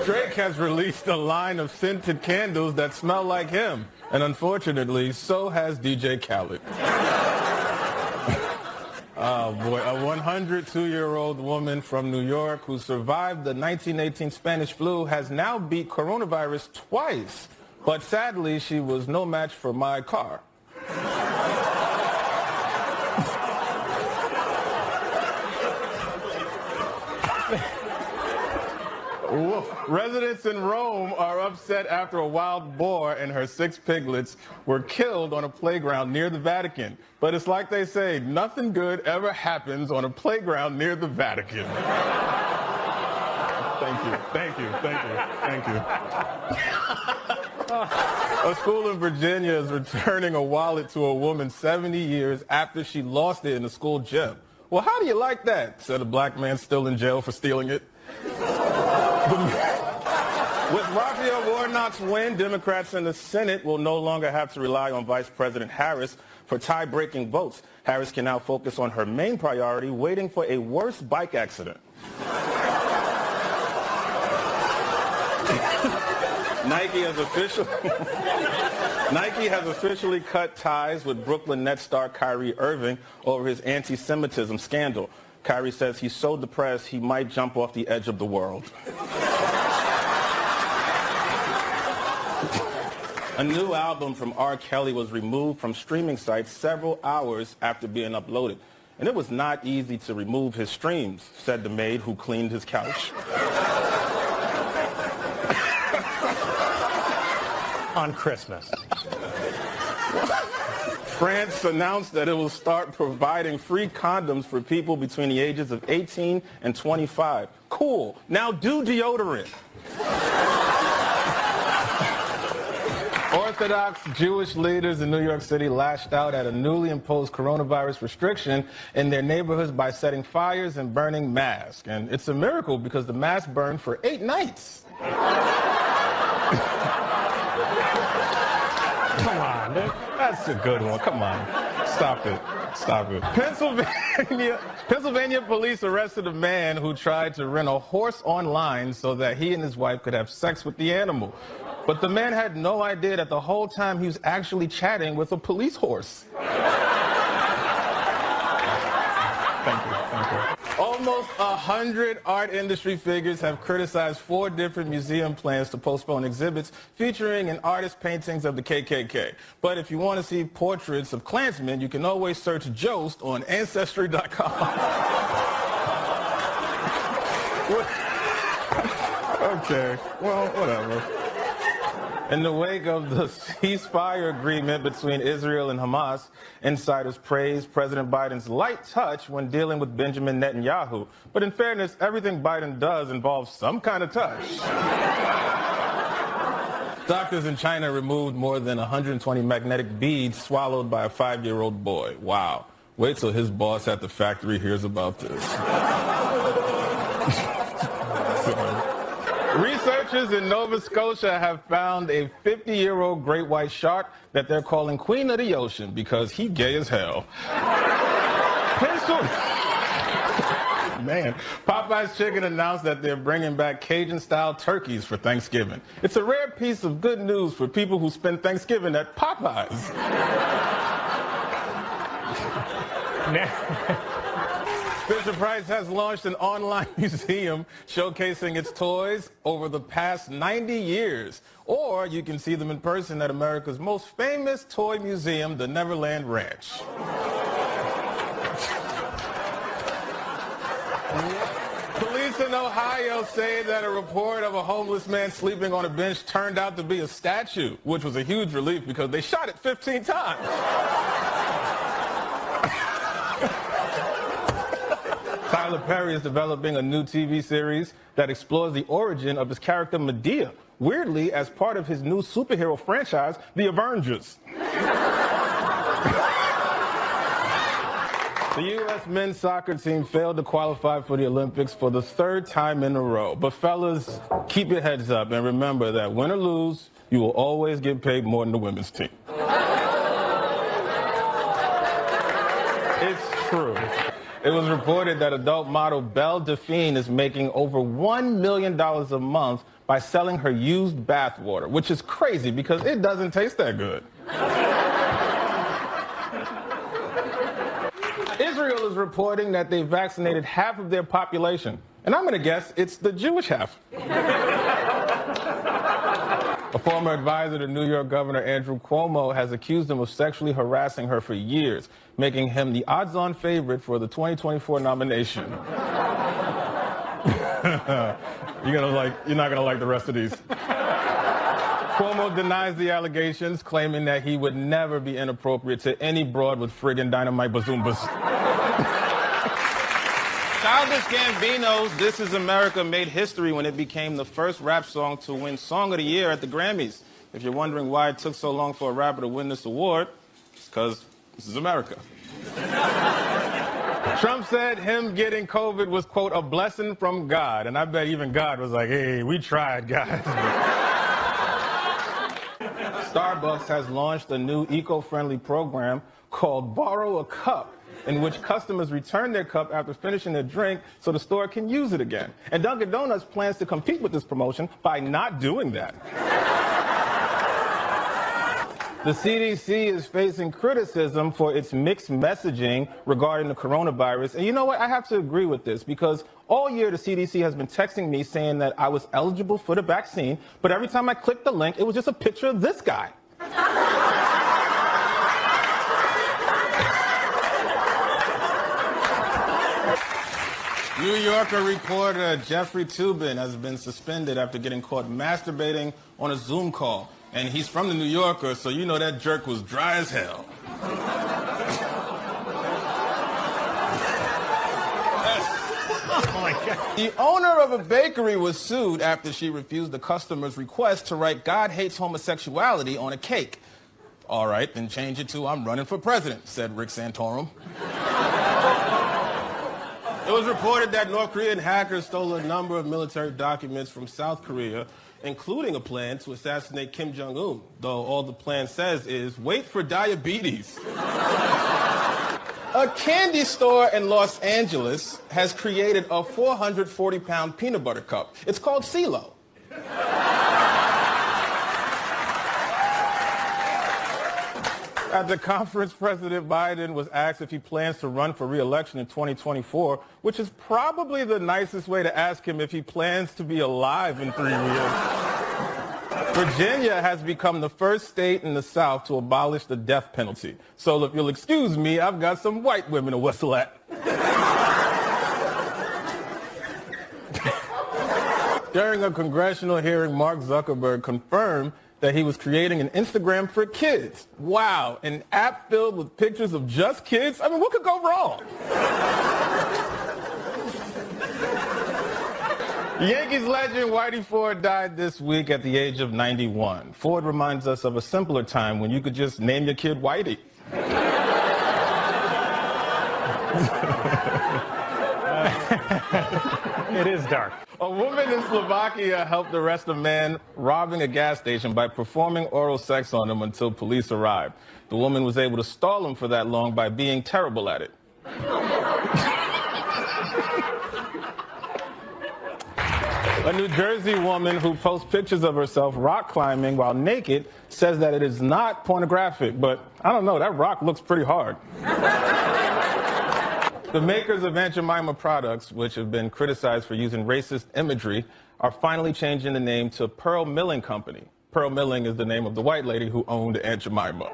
Drake has released a line of scented candles that smell like him. And unfortunately, so has DJ Khaled. Oh boy, a 102-year-old woman from New York who survived the 1918 Spanish flu has now beat coronavirus twice. But sadly, she was no match for my car. Residents in Rome are upset after a wild boar and her 6 piglets were killed on a playground near the Vatican. But it's like they say, nothing good ever happens on a playground near the Vatican. Thank you, thank you, thank you, thank you. A school in Virginia is returning a wallet to a woman 70 years after she lost it in a school gym. Well, how do you like that? Said a black man still in jail for stealing it. With Raphael Warnock's win, Democrats in the Senate will no longer have to rely on Vice President Harris for tie-breaking votes. Harris can now focus on her main priority, waiting for a worse bike accident. Nike has officially cut ties with Brooklyn Nets star Kyrie Irving over his anti-Semitism scandal. Kyrie says he's so depressed he might jump off the edge of the world. A new album from R. Kelly was removed from streaming sites several hours after being uploaded. And it was not easy to remove his streams, said the maid who cleaned his couch. On Christmas. France announced that it will start providing free condoms for people between the ages of 18 and 25. Cool. Now do deodorant. Orthodox Jewish leaders in New York City lashed out at a newly imposed coronavirus restriction in their neighborhoods by setting fires and burning masks. And it's a miracle because the mask burned for 8 nights. Come on, dude. That's a good one. Come on. Stop it. Stop it. Pennsylvania police arrested a man who tried to rent a horse online so that he and his wife could have sex with the animal. But the man had no idea that the whole time he was actually chatting with a police horse. Thank you. Almost 100 art industry figures have criticized 4 different museum plans to postpone exhibits featuring an artist's paintings of the KKK. But if you want to see portraits of Klansmen, you can always search Jost on Ancestry.com. Okay, well, whatever. In the wake of the ceasefire agreement between Israel and Hamas, insiders praised President Biden's light touch when dealing with Benjamin Netanyahu. But in fairness, everything Biden does involves some kind of touch. Doctors in China removed more than 120 magnetic beads swallowed by a 5-year-old boy. Wow. Wait till his boss at the factory hears about this. Researchers in Nova Scotia have found a 50-year-old great white shark that they're calling Queen of the Ocean because he gay as hell. Man, Popeye's Chicken announced that they're bringing back Cajun-style turkeys for Thanksgiving. It's a rare piece of good news for people who spend Thanksgiving at Popeye's. Fisher-Price has launched an online museum showcasing its toys over the past 90 years. Or you can see them in person at America's most famous toy museum, the Neverland Ranch. Police in Ohio say that a report of a homeless man sleeping on a bench turned out to be a statue, which was a huge relief because they shot it 15 times. Tyler Perry is developing a new TV series that explores the origin of his character Medea, weirdly as part of his new superhero franchise, The Avengers. The U.S. men's soccer team failed to qualify for the Olympics for the 3rd time in a row. But fellas, keep your heads up and remember that win or lose, you will always get paid more than the women's team. It's true. It was reported that adult model Belle Delphine is making over $1 million a month by selling her used bathwater, which is crazy because it doesn't taste that good. Israel is reporting that they vaccinated half of their population, and I'm going to guess it's the Jewish half. A former advisor to New York Governor Andrew Cuomo has accused him of sexually harassing her for years, making him the odds-on favorite for the 2024 nomination. You're not gonna like the rest of these. Cuomo denies the allegations, claiming that he would never be inappropriate to any broad with friggin' dynamite bazoombas. Childish Gambino's This Is America made history when it became the first rap song to win Song of the Year at the Grammys. If you're wondering why it took so long for a rapper to win this award, it's because this is America. Trump said him getting COVID was, quote, a blessing from God. And I bet even God was like, hey, we tried, guys. Starbucks has launched a new eco-friendly program called Borrow a Cup, in which customers return their cup after finishing their drink so the store can use it again. And Dunkin' Donuts plans to compete with this promotion by not doing that. The CDC is facing criticism for its mixed messaging regarding the coronavirus. And you know what? I have to agree with this because all year the CDC has been texting me saying that I was eligible for the vaccine, but every time I clicked the link, it was just a picture of this guy. New Yorker reporter Jeffrey Toobin has been suspended after getting caught masturbating on a Zoom call. And he's from the New Yorker, so you know that jerk was dry as hell. Oh my God. The owner of a bakery was sued after she refused the customer's request to write "God hates homosexuality" on a cake. All right, then change it to "I'm running for president," said Rick Santorum. It was reported that North Korean hackers stole a number of military documents from South Korea, including a plan to assassinate Kim Jong-un, though all the plan says is, wait for diabetes. A candy store in Los Angeles has created a 440-pound peanut butter cup. It's called SEAOH. At the conference, President Biden was asked if he plans to run for re-election in 2024, which is probably the nicest way to ask him if he plans to be alive in 3 years. Virginia has become the first state in the South to abolish the death penalty. So if you'll excuse me, I've got some white women to whistle at. During a congressional hearing, Mark Zuckerberg confirmed that he was creating an Instagram for kids. Wow, an app filled with pictures of just kids? I mean, what could go wrong? Yankees legend Whitey Ford died this week at the age of 91. Ford reminds us of a simpler time when you could just name your kid Whitey. It is dark. A woman in Slovakia helped arrest a man robbing a gas station by performing oral sex on him until police arrived. The woman was able to stall him for that long by being terrible at it. A New Jersey woman who posts pictures of herself rock climbing while naked says that it is not pornographic, but I don't know, that rock looks pretty hard. The makers of Aunt Jemima products, which have been criticized for using racist imagery, are finally changing the name to Pearl Milling Company. Pearl Milling is the name of the white lady who owned Aunt Jemima.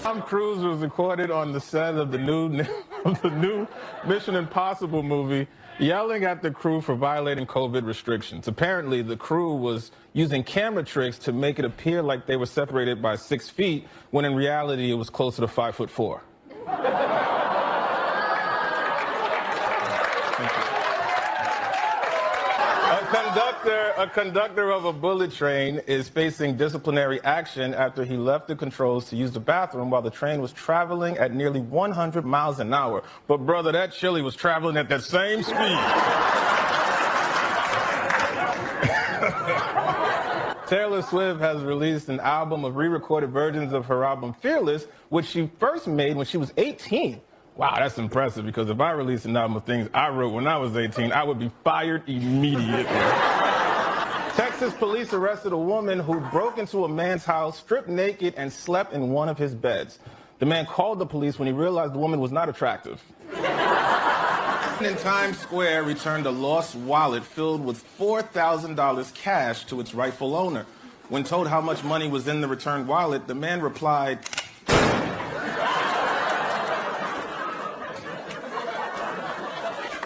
Tom Cruise was recorded on the set of the new Mission Impossible movie yelling at the crew for violating COVID restrictions. Apparently, the crew was using camera tricks to make it appear like they were separated by 6 feet, when in reality it was closer to 5'4". A conductor of a bullet train is facing disciplinary action after he left the controls to use the bathroom while the train was traveling at nearly 100 miles an hour. But brother, that chili was traveling at that same speed. Taylor Swift has released an album of re-recorded versions of her album Fearless, which she first made when she was 18. Wow, that's impressive, because if I released an album of things I wrote when I was 18, I would be fired immediately. Texas police arrested a woman who broke into a man's house, stripped naked, and slept in one of his beds. The man called the police when he realized the woman was not attractive. In Times Square returned a lost wallet filled with $4,000 cash to its rightful owner. When told how much money was in the returned wallet, the man replied,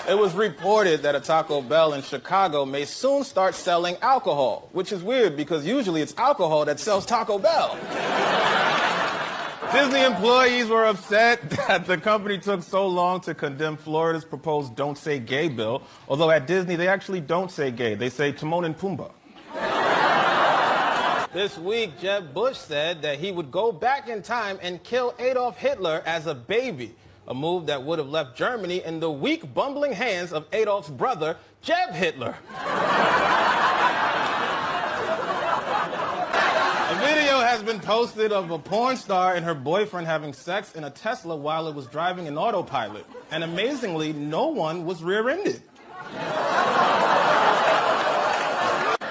"It was reported that a Taco Bell in Chicago may soon start selling alcohol," which is weird because usually it's alcohol that sells Taco Bell. Disney employees were upset that the company took so long to condemn Florida's proposed Don't Say Gay bill, although at Disney they actually don't say gay, they say Timon and Pumbaa. This week, Jeb Bush said that he would go back in time and kill Adolf Hitler as a baby. A move that would have left Germany in the weak, bumbling hands of Adolf's brother, Jeb Hitler. A video has been posted of a porn star and her boyfriend having sex in a Tesla while it was driving in autopilot. And amazingly, no one was rear-ended.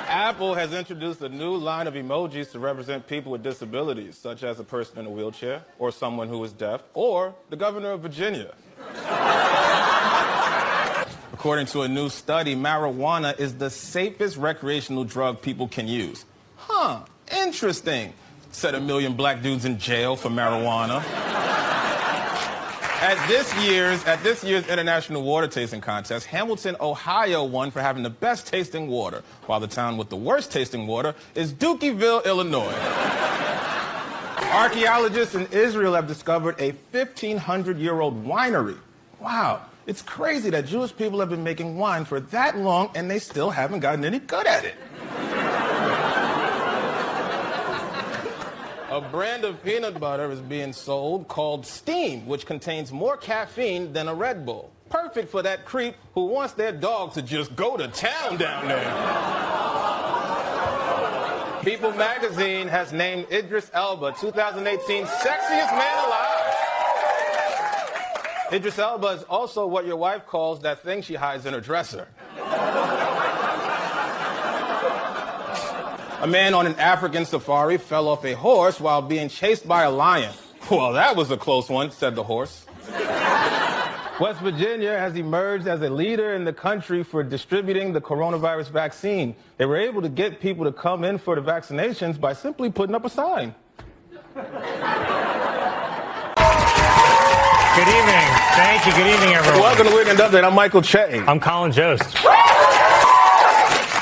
Apple has introduced a new line of emojis to represent people with disabilities, such as a person in a wheelchair, or someone who is deaf, or the governor of Virginia. According to a new study, marijuana is the safest recreational drug people can use. Huh, interesting, said 1 million black dudes in jail for marijuana. At this year's International Water Tasting Contest, Hamilton, Ohio won for having the best tasting water, while the town with the worst tasting water is Dookieville, Illinois. Archaeologists in Israel have discovered a 1,500-year-old winery. Wow, it's crazy that Jewish people have been making wine for that long and they still haven't gotten any good at it. A brand of peanut butter is being sold called Steam, which contains more caffeine than a Red Bull. Perfect for that creep who wants their dog to just go to town down there. People magazine has named Idris Elba 2018 sexiest man alive. Idris Elba is also what your wife calls that thing she hides in her dresser. A man on an African safari fell off a horse while being chased by a lion. Well, that was a close one, said the horse. West Virginia has emerged as a leader in the country for distributing the coronavirus vaccine. They were able to get people to come in for the vaccinations by simply putting up a sign. Good evening. Thank you. Good evening, everyone. Welcome to Weekend Update. I'm Michael Che. I'm Colin Jost.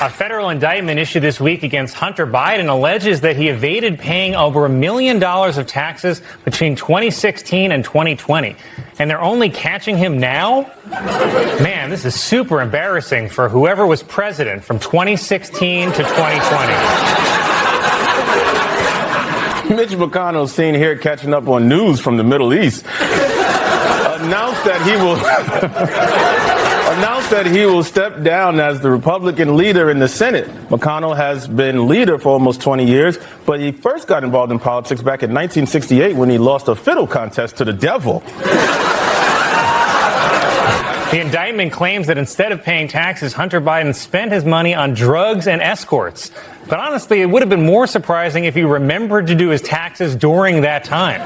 A federal indictment issued this week against Hunter Biden alleges that he evaded paying over $1 million of taxes between 2016 and 2020. And they're only catching him now? Man, this is super embarrassing for whoever was president from 2016 to 2020. Mitch McConnell, seen here catching up on news from the Middle East, announced that he will step down as the Republican leader in the Senate. McConnell has been leader for almost 20 years, but he first got involved in politics back in 1968 when he lost a fiddle contest to the devil. The indictment claims that instead of paying taxes, Hunter Biden spent his money on drugs and escorts. But honestly, it would have been more surprising if he remembered to do his taxes during that time.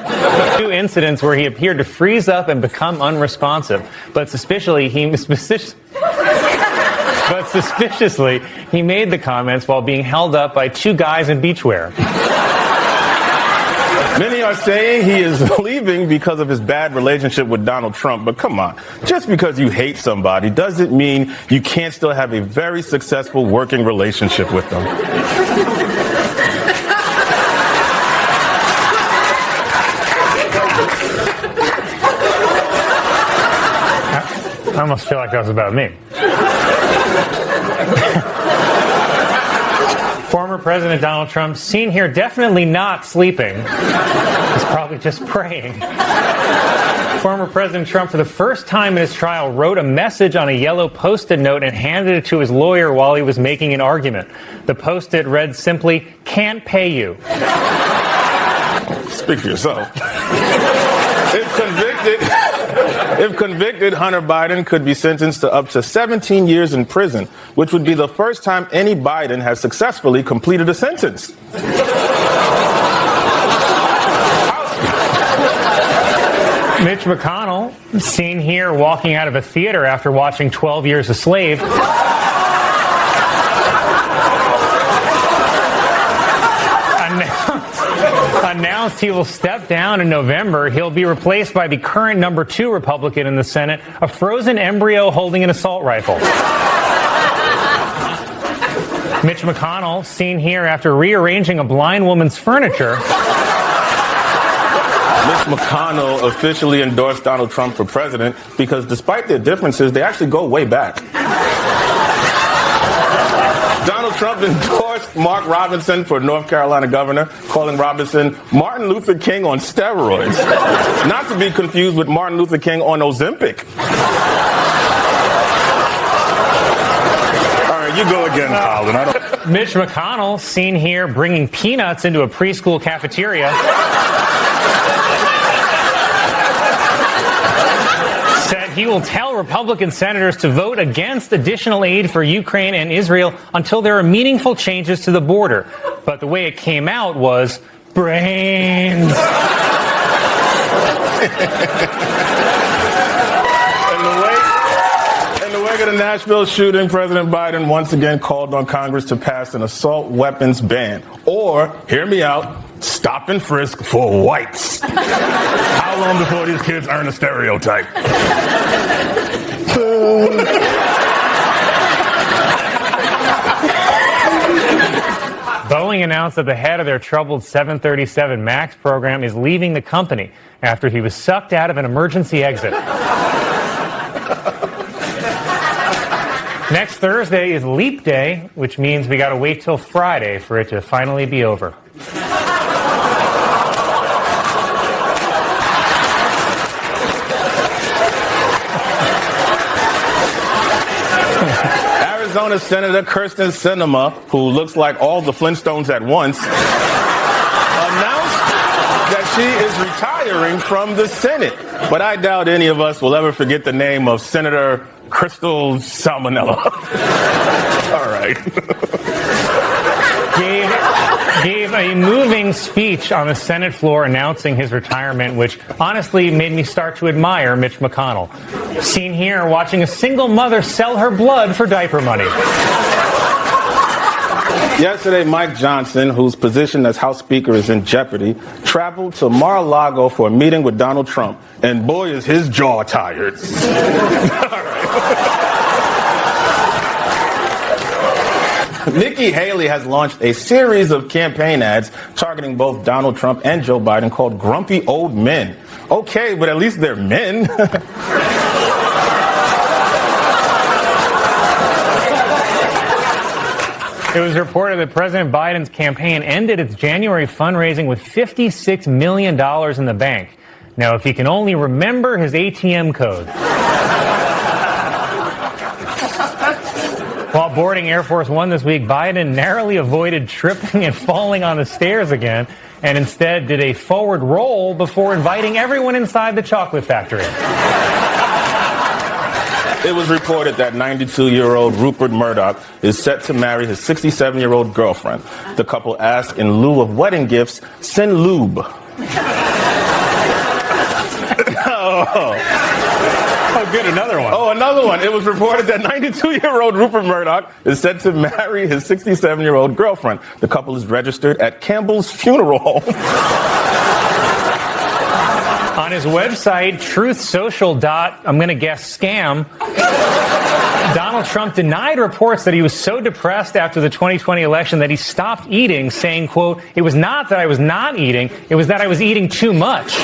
2 incidents where he appeared to freeze up and become unresponsive. But suspiciously, he made the comments while being held up by 2 guys in beachwear. Many are saying he is leaving because of his bad relationship with Donald Trump. But come on, just because you hate somebody doesn't mean you can't still have a very successful working relationship with them. I almost feel like that was about me. Former President Donald Trump, seen here definitely not sleeping. He's probably just praying. Former President Trump, for the first time in his trial, wrote a message on a yellow Post-it note and handed it to his lawyer while he was making an argument. The Post-it read simply, "Can't pay you." Speak for yourself. If convicted, Hunter Biden could be sentenced to up to 17 years in prison, which would be the first time any Biden has successfully completed a sentence. Mitch McConnell, seen here walking out of a theater after watching 12 Years a Slave, announced he will step down in November. He'll be replaced by the current number 2 Republican in the Senate, a frozen embryo holding an assault rifle. Mitch McConnell, seen here after rearranging a blind woman's furniture. Mitch McConnell officially endorsed Donald Trump for president because despite their differences, they actually go way back. Donald Trump endorsed Mark Robinson for North Carolina governor, calling Robinson Martin Luther King on steroids. Not to be confused with Martin Luther King on Ozempic. All right, you go again, Colin. Mitch McConnell, seen here bringing peanuts into a preschool cafeteria. Said he will tell Republican senators to vote against additional aid for Ukraine and Israel until there are meaningful changes to the border. But the way it came out was brains. In the wake of the Nashville shooting, President Biden once again called on Congress to pass an assault weapons ban. Or, hear me out, stop and frisk for whites. How long before these kids earn a stereotype? Boeing announced that the head of their troubled 737 MAX program is leaving the company after he was sucked out of an emergency exit. Next Thursday is Leap Day, which means we got to wait till Friday for it to finally be over. Arizona Senator Kirsten Sinema, who looks like all the Flintstones at once, announced that she is retiring from the Senate. But I doubt any of us will ever forget the name of Senator Crystal Salmonella. All right. Gave a moving speech on the Senate floor announcing his retirement, which honestly made me start to admire Mitch McConnell. Seen here watching a single mother sell her blood for diaper money. Yesterday, Mike Johnson, whose position as House Speaker is in jeopardy, traveled to Mar-a-Lago for a meeting with Donald Trump. And boy, is his jaw tired. Nikki Haley has launched a series of campaign ads targeting both Donald Trump and Joe Biden called Grumpy Old Men. Okay, but at least they're men. It was reported that President Biden's campaign ended its January fundraising with $56 million in the bank. Now, if he can only remember his ATM code. While boarding Air Force One this week, Biden narrowly avoided tripping and falling on the stairs again, and instead did a forward roll before inviting everyone inside the chocolate factory. It was reported that 92-year-old Rupert Murdoch is set to marry his 67-year-old girlfriend. The couple asked, in lieu of wedding gifts, send lube. Oh, good, another one. Oh, another one. It was reported that 92-year-old Rupert Murdoch is set to marry his 67-year-old girlfriend. The couple is registered at Campbell's Funeral Home. On his website, truthsocial. I'm going to guess scam, Donald Trump denied reports that he was so depressed after the 2020 election that he stopped eating, saying, quote, "It was not that I was not eating, it was that I was eating too much."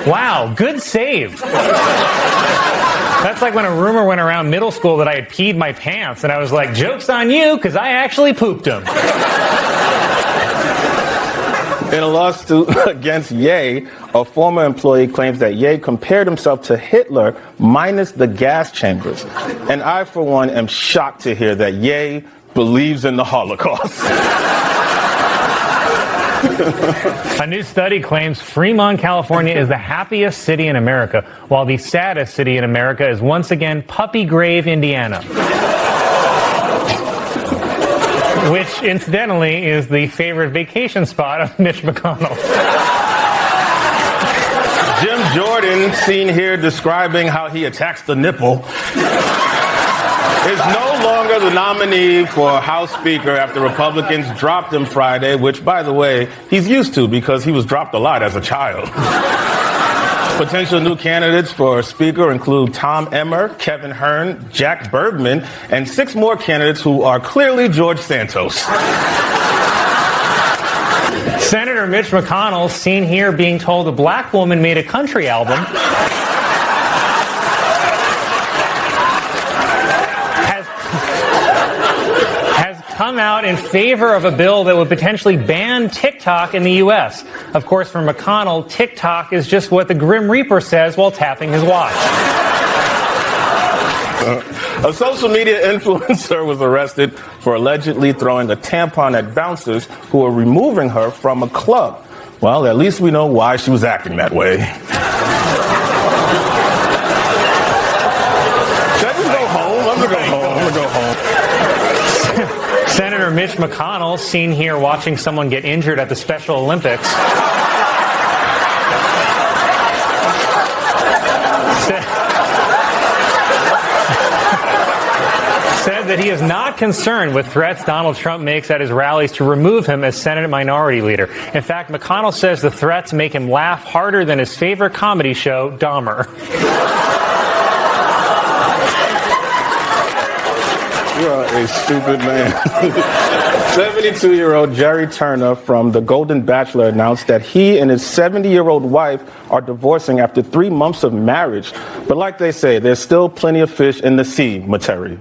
Wow, good save. That's like when a rumor went around middle school that I had peed my pants, and I was like, joke's on you, because I actually pooped them. In a lawsuit against Ye, a former employee claims that Ye compared himself to Hitler minus the gas chambers. And I, for one, am shocked to hear that Ye believes in the Holocaust. A new study claims Fremont, California is the happiest city in America, while the saddest city in America is once again Puppy Grave, Indiana. Which, incidentally, is the favorite vacation spot of Mitch McConnell. Jim Jordan, seen here describing how he attacks the nipple, is no longer the nominee for House Speaker after Republicans dropped him Friday, which, by the way, he's used to because he was dropped a lot as a child. Potential new candidates for Speaker include Tom Emmer, Kevin Hern, Jack Bergman, and 6 more candidates who are clearly George Santos. Senator Mitch McConnell, seen here being told a black woman made a country album, has come out in favor of a bill that would potentially ban TikTok in the U.S. Of course, for McConnell, TikTok is just what the Grim Reaper says while tapping his watch. A social media influencer was arrested for allegedly throwing a tampon at bouncers who were removing her from a club. Well, at least we know why she was acting that way. Should I just go home? I'm going to go home. Senator Mitch McConnell, seen here watching someone get injured at the Special Olympics, said that he is not concerned with threats Donald Trump makes at his rallies to remove him as Senate Minority Leader. In fact, McConnell says the threats make him laugh harder than his favorite comedy show, Dahmer. You are a stupid man. 72-year-old Jerry Turner from The Golden Bachelor announced that he and his 70-year-old wife are divorcing after 3 months of marriage. But like they say, there's still plenty of fish in the sea, Materi.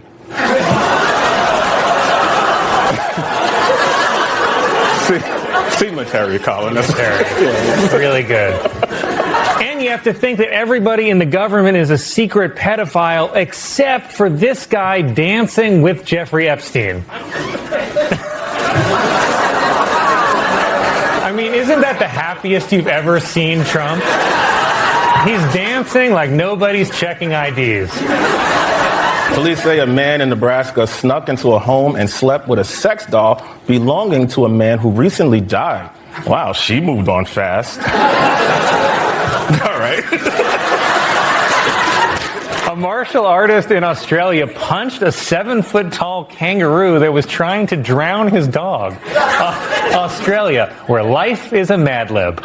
See Materi, Colin. That's really good. And then you have to think that everybody in the government is a secret pedophile except for this guy dancing with Jeffrey Epstein. I mean, isn't that the happiest you've ever seen Trump? He's dancing like nobody's checking IDs. Police say a man in Nebraska snuck into a home and slept with a sex doll belonging to a man who recently died. Wow, she moved on fast. All right. A martial artist in Australia punched a 7-foot-tall kangaroo that was trying to drown his dog. Australia, where life is a Mad Lib.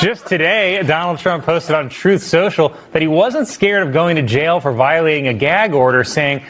Just today, Donald Trump posted on Truth Social that he wasn't scared of going to jail for violating a gag order, saying,